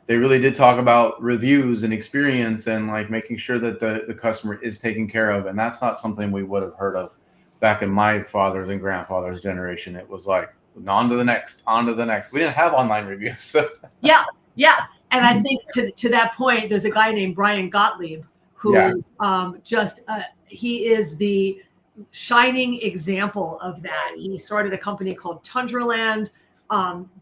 did talk about reviews and experience and like making sure that the customer is taken care of. And that's not something we would have heard of back in my father's and grandfather's generation. It was like on to the next, on to the next. We didn't have online reviews. So Yeah, yeah. And I think to that point, there's a guy named Brian Gottlieb yeah, who's he is the shining example of that. He started a company called Tundraland,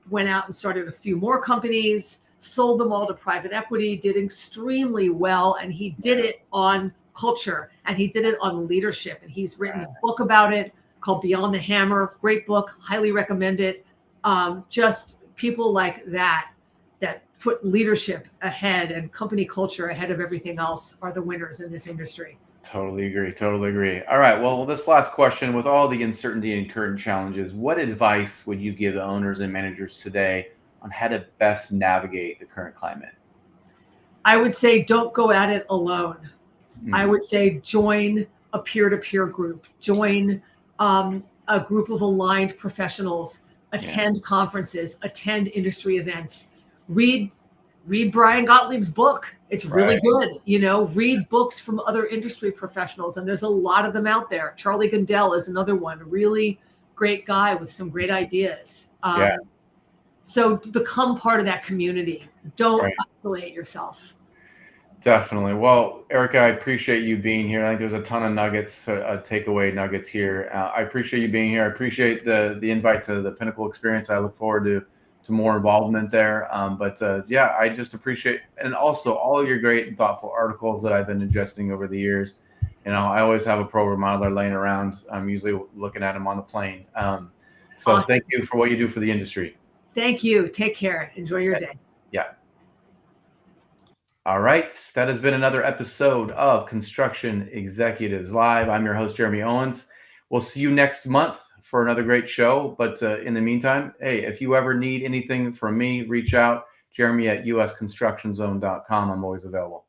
went out and started a few more companies, sold them all to private equity, did extremely well, and he did it on culture and he did it on leadership. And he's written a book about it called Beyond the Hammer. Great book, highly recommend it. Just people like that put leadership ahead and company culture ahead of everything else are the winners in this industry. totally agree. Totally agree. All right. Well, this last question with all the uncertainty and current challenges, what advice would you give the owners and managers today on how to best navigate the current climate? I would say don't go at it alone. I Mm, would say join a peer-to-peer group, join a group of aligned professionals, yeah. attend conferences, attend industry events, read Brian Gottlieb's book. It's really Right. good. Read books from other industry professionals, and there's a lot of them out there. Charlie Gundell is another one, a really great guy with some great ideas. Yeah. So become part of that community. Don't Right. isolate yourself. Definitely. Well, Erica, I appreciate you being here. I think there's a ton of nuggets, takeaway nuggets here. I appreciate you being here. I appreciate the invite to the Pinnacle Experience. I look forward to more involvement there. But yeah, I just appreciate and also all of your great and thoughtful articles that I've been ingesting over the years. I always have a pro remodeler laying around. I'm usually looking at them on the plane. So Awesome. thank you for what you do for the industry. Thank you. Take care. Enjoy your day. Yeah. All right. That has been another episode of Construction Executives Live. I'm your host, Jeremy Owens. We'll see you next month for another great show. But in the meantime, hey, if you ever need anything from me, reach out, Jeremy at usconstructionzone.com. I'm always available.